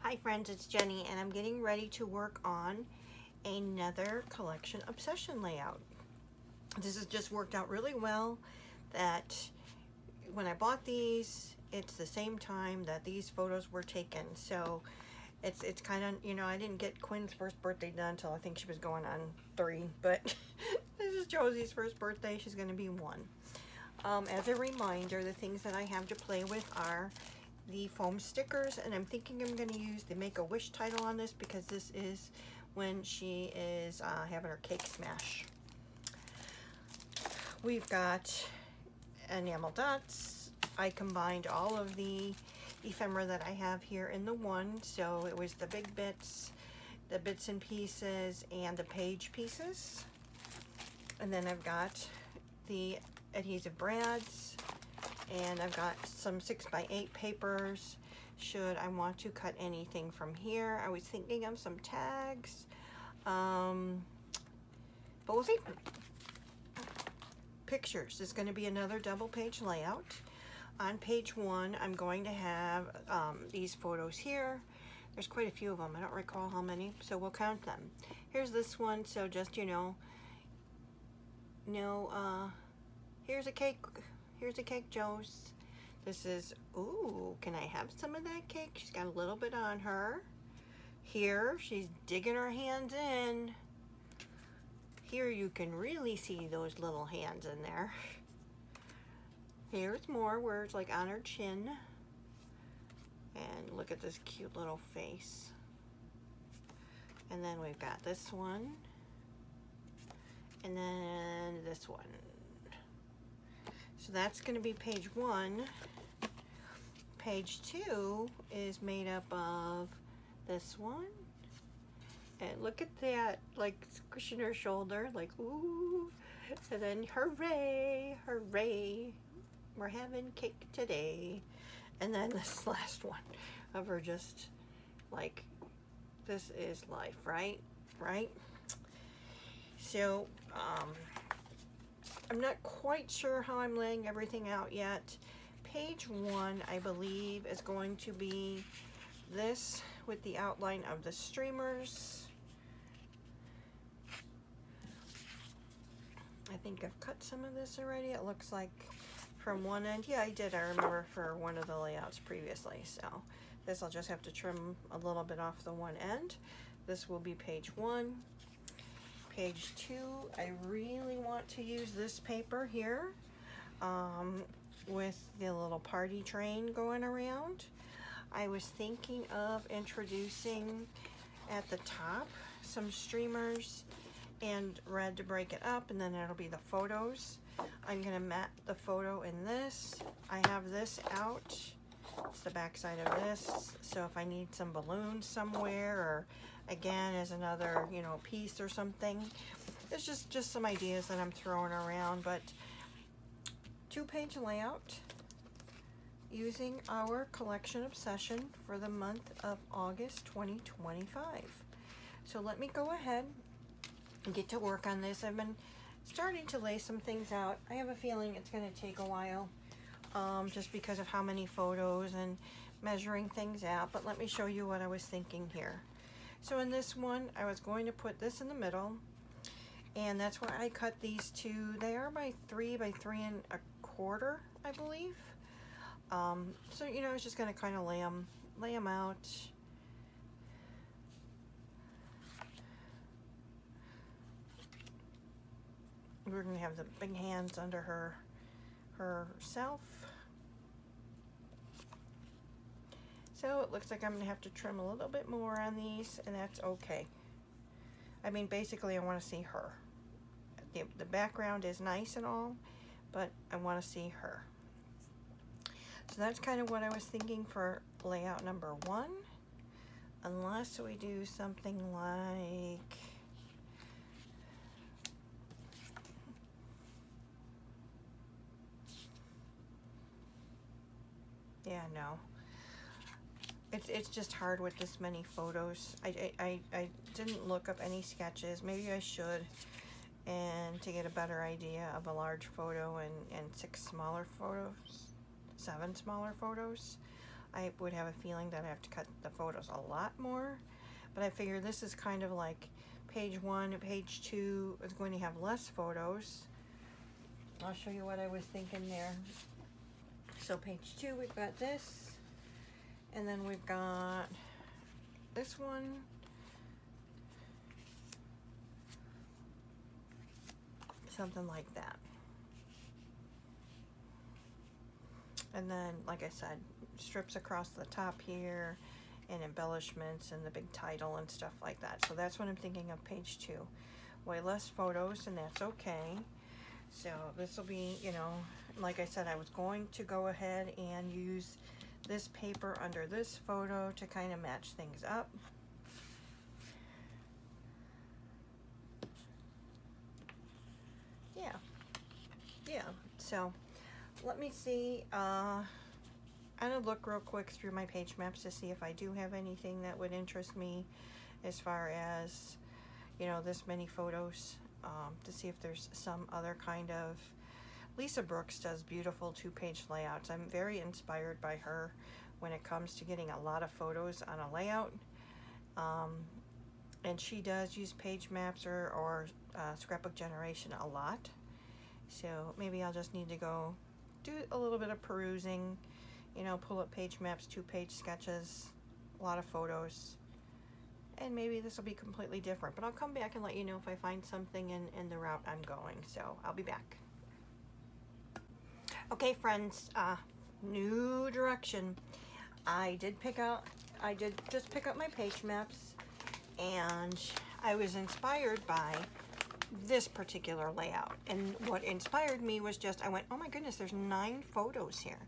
Hi friends, it's Jenny and I'm getting ready to work on another collection obsession layout. This has just worked out really well that when I bought these, it's the same time that these photos were taken. So it's kind of, I didn't get Quinn's first birthday done until I think she was going on 3, but this is Josie's first birthday. She's going to be 1. As a reminder, the things that I have to play with are the foam stickers, and I'm thinking I'm going to use the Make-A-Wish title on this because this is when she is having her cake smash. We've got enamel dots. I combined all of the ephemera that I have here in the one, so it was the big bits, the bits and pieces, and the page pieces. And then I've got the adhesive brads, and I've got some 6x8 papers should I want to cut anything from here. I was thinking of some tags, but we'll see. Pictures is going to be another double page layout. On page 1, I'm going to have these photos here. There's quite a few of them. I don't recall how many, so we'll count them. Here's this one, so just, here's a cake. Here's a cake, Joe's. This is, ooh, can I have some of that cake? She's got a little bit on her. Here, she's digging her hands in. Here you can really see those little hands in there. Here's more where it's like on her chin. And look at this cute little face. And then we've got this one. And then this one. So that's going to be page 1. Page 2 is made up of this one. And look at that, like squishing her shoulder, like ooh. And then hooray, hooray, we're having cake today. And then this last one of her just like, this is life, right? Right? So, I'm not quite sure how I'm laying everything out yet. Page 1, I believe, is going to be this with the outline of the streamers. I think I've cut some of this already. It looks like from one end. Yeah, I did. I remember for one of the layouts previously. So this I'll just have to trim a little bit off the one end. This will be page 1. Page 2, I really want to use this paper here with the little party train going around. I was thinking of introducing at the top some streamers and red to break it up, and then it'll be the photos. I'm going to mat the photo in this. I have this out. It's the back side of this, so if I need some balloons somewhere, or again as another piece or something, it's just some ideas that I'm throwing around. But 2-page layout using our collection obsession for the month of August 2025. So let me go ahead and get to work on this. I've been starting to lay some things out. I have a feeling it's going to take a while, just because of how many photos and measuring things out. But let me show you what I was thinking here. So in this one, I was going to put this in the middle, and that's where I cut these two. They are by 3 by 3 1/4, I believe. So I was just going to kind of lay them out. We're going to have the big hands under herself. So it looks like I'm going to have to trim a little bit more on these, and that's okay. I mean, basically I want to see her. The background is nice and all, but I want to see her. So that's kind of what I was thinking for layout number 1, unless we do something like, yeah, no. It's just hard with this many photos. I didn't look up any sketches. Maybe I should, and to get a better idea of a large photo and 6 smaller photos, 7 smaller photos. I would have a feeling that I have to cut the photos a lot more, but I figure this is kind of like page 1 and page 2 is going to have less photos. I'll show you what I was thinking there. So page 2, we've got this, and then we've got this one, something like that. And then, like I said, strips across the top here and embellishments and the big title and stuff like that. So that's what I'm thinking of page 2. Way less photos, and that's okay. So this will be, you know, like I said, I was going to go ahead and use this paper under this photo to kind of match things up. Yeah, so let me see. I'm gonna look real quick through my page maps to see if I do have anything that would interest me as far as, you know, this many photos, to see if there's some other kind of. Lisa Brooks does beautiful 2-page layouts. I'm very inspired by her when it comes to getting a lot of photos on a layout. And she does use page maps or scrapbook generation a lot. So maybe I'll just need to go do a little bit of perusing, you know, pull up page maps, 2-page sketches, a lot of photos, and maybe this will be completely different. But I'll come back and let you know if I find something in the route I'm going. So I'll be back. Okay, friends, new direction. I did just pick up my page maps, and I was inspired by this particular layout. And what inspired me was just, I went, oh my goodness, there's 9 photos here.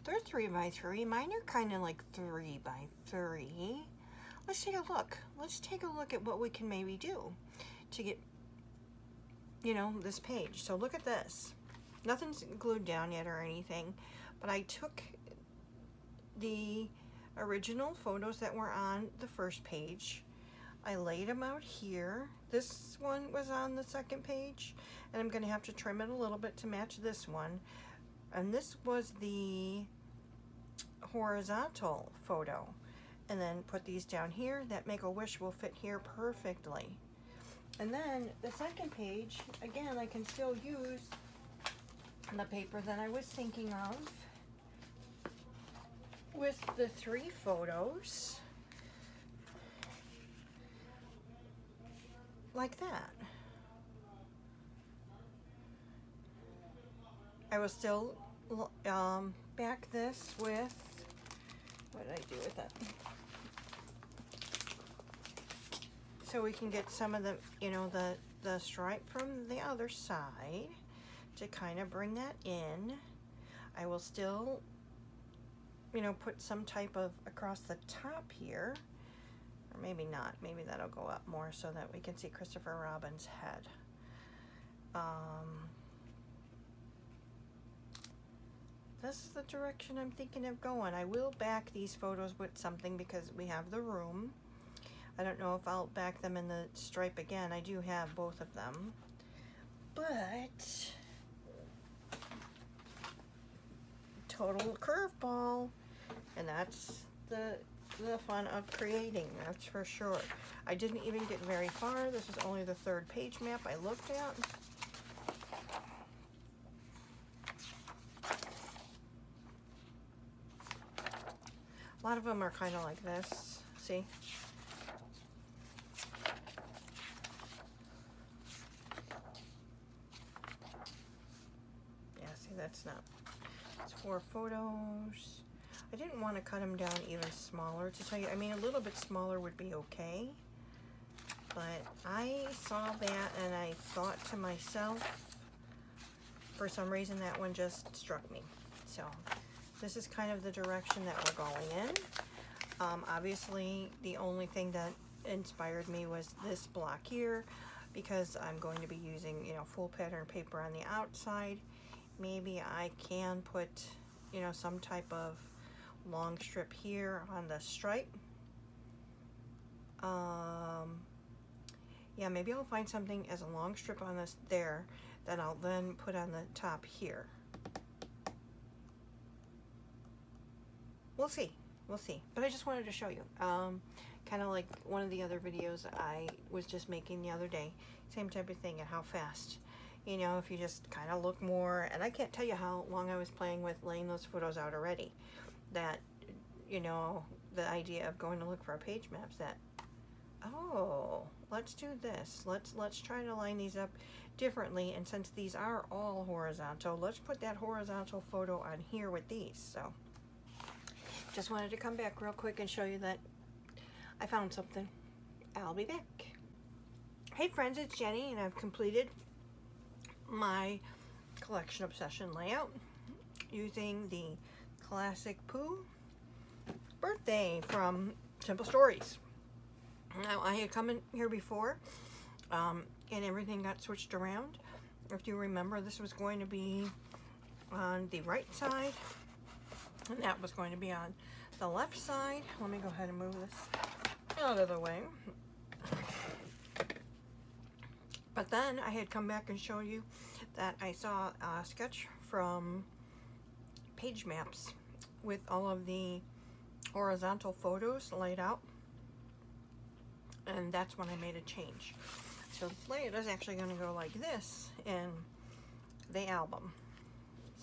They're 3 by 3. Mine are kind of like 3 by 3. Let's take a look. Let's take a look at what we can maybe do to get, you know, this page. So look at this. Nothing's glued down yet or anything, but I took the original photos that were on the first page. I laid them out here. This one was on the second page, and I'm going to have to trim it a little bit to match this one. And this was the horizontal photo. And then put these down here. That Make-A-Wish will fit here perfectly. And then the second page, again, I can still use the paper that I was thinking of with the 3 photos. Like that. I will still back this with, what did I do with it? So we can get some of the, you know, the stripe from the other side to kind of bring that in. I will still, you know, put some type of across the top here. Or maybe not. Maybe that'll go up more so that we can see Christopher Robin's head. This is the direction I'm thinking of going. I will back these photos with something because we have the room. I don't know if I'll back them in the stripe again. I do have both of them. But total curveball. And that's the fun of creating, that's for sure. I didn't even get very far. This is only the 3rd page map I looked at. A lot of them are kind of like this. See? Yeah, see, that's not. It's 4 photos. I didn't want to cut them down even smaller, to tell you. I mean, a little bit smaller would be okay. But I saw that and I thought to myself, for some reason that one just struck me. So this is kind of the direction that we're going in. Obviously, the only thing that inspired me was this block here, because I'm going to be using, you know, full pattern paper on the outside. Maybe I can put, you know, some type of long strip here on the stripe. Yeah, maybe I'll find something as a long strip on this there that I'll then put on the top here. we'll see. We'll see. But I just wanted to show you. Kind of like one of the other videos I was just making the other day. Same type of thing, and how fast. You know, if you just kind of look more. And I can't tell you how long I was playing with laying those photos out already. That, you know, the idea of going to look for our page maps, that, oh, let's do this. Let's try to line these up differently. And since these are all horizontal, let's put that horizontal photo on here with these. So just wanted to come back real quick and show you that I found something. I'll be back. Hey friends, it's Jenny, and I've completed my collection obsession layout using the classic Pooh Birthday from Simple Stories. Now, I had come in here before, and everything got switched around. If you remember, this was going to be on the right side, and that was going to be on the left side. Let me go ahead and move this out of the way. But then I had come back and show you that I saw a sketch from Page Maps with all of the horizontal photos laid out, and that's when I made a change. So the layout is actually going to go like this in the album.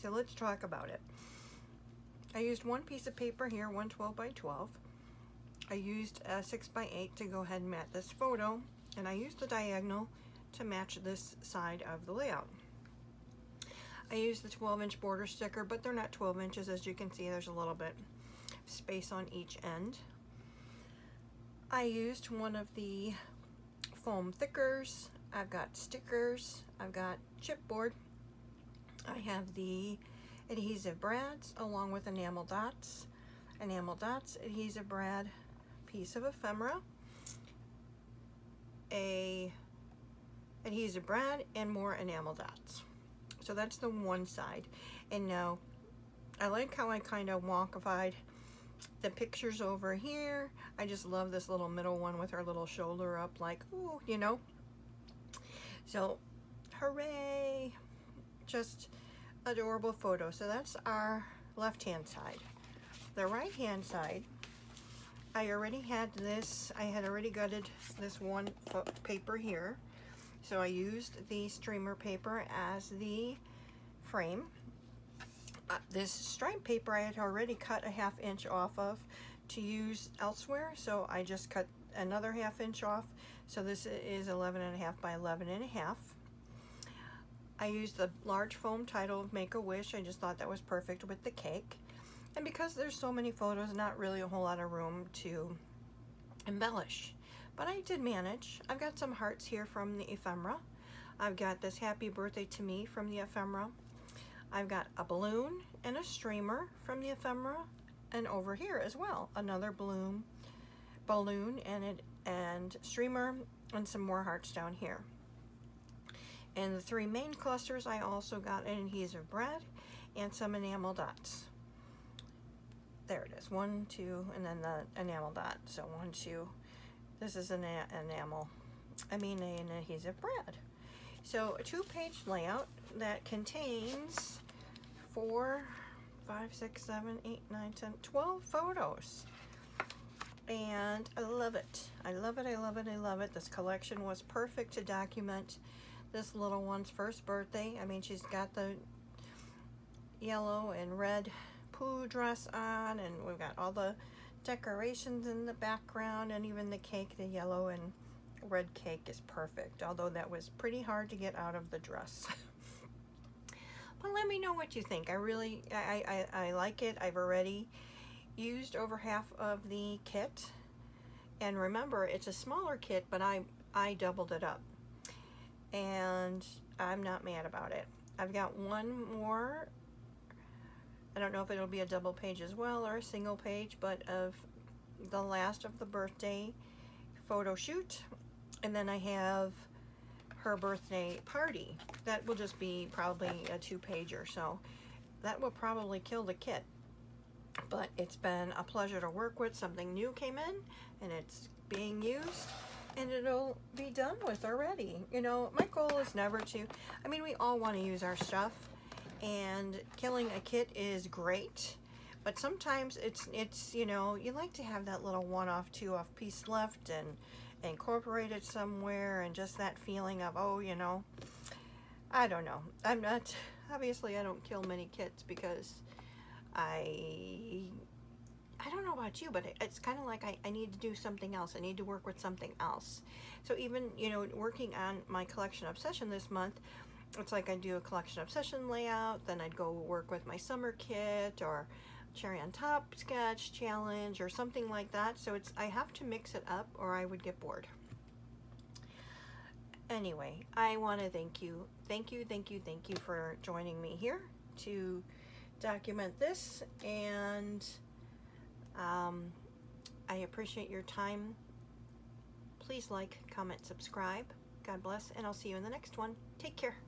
So let's talk about it. I used one piece of paper here, 112 by 12. I used a 6 by 8 to go ahead and mat this photo, and I used the diagonal to match this side of the layout. I used the 12-inch border sticker, but they're not 12 inches. As you can see, there's a little bit of space on each end. I used one of the foam thickers. I've got stickers. I've got chipboard. I have the adhesive brads along with enamel dots, adhesive brad, piece of ephemera, a adhesive brad, and more enamel dots. So that's the one side. And now I like how I kind of wonkified the pictures over here. I just love this little middle one with her little shoulder up, like, ooh, you know. So hooray, just adorable photo. So that's our left hand side. The right hand side, I already had this, I had already gutted this one paper here. So I used the streamer paper as the frame. This stripe paper I had already cut a 1/2 inch off of to use elsewhere, so I just cut another 1/2 inch off. So this is 11.5 by 11.5. I used the large foam title of Make-A-Wish. I just thought that was perfect with the cake. And because there's so many photos, not really a whole lot of room to embellish. But I did manage. I've got some hearts here from the ephemera. I've got this happy birthday to me from the ephemera. I've got a balloon and a streamer from the ephemera. And over here as well, another balloon and streamer, and some more hearts down here. And the three main clusters, I also got an adhesive brad and some enamel dots. There it is, 1, 2, and then the enamel dot. So 1, 2. This is an adhesive brad. So a 2-page layout that contains 4, 5, 6, 7, 8, 9, 10, 12 photos. And I love it. I love it, I love it, I love it. This collection was perfect to document this little one's first birthday. I mean, she's got the yellow and red Pooh dress on, and we've got all the decorations in the background, and even the cake, the yellow and red cake is perfect, although that was pretty hard to get out of the dress. But let me know what you think. I like it. I've already used over half of the kit, and remember, it's a smaller kit, but I doubled it up, and I'm not mad about it. I've got one more. I don't know if it'll be a double page as well or a single page, but of the last of the birthday photo shoot. And then I have her birthday party. That will just be probably a 2-pager, so that will probably kill the kit. But it's been a pleasure to work with. Something new came in, and it's being used, and it'll be done with already. You know, my goal is never to, we all want to use our stuff, and killing a kit is great, But sometimes it's you know, you like to have that little one-off, two-off piece left and incorporate it somewhere, and just that feeling of, oh, you know, I don't know. I'm not, obviously I don't kill many kits because I don't know about you, but it's kind of like I need to do something else. I need to work with something else. So even, you know, working on my collection obsession this month, it's like I do a collection obsession layout, then I'd go work with my summer kit or cherry on top sketch challenge or something like that. So it's, I have to mix it up or I would get bored. Anyway, I want to thank you for joining me here to document this, and I appreciate your time. Please like, comment, subscribe. God bless, and I'll see you in the next one. Take care.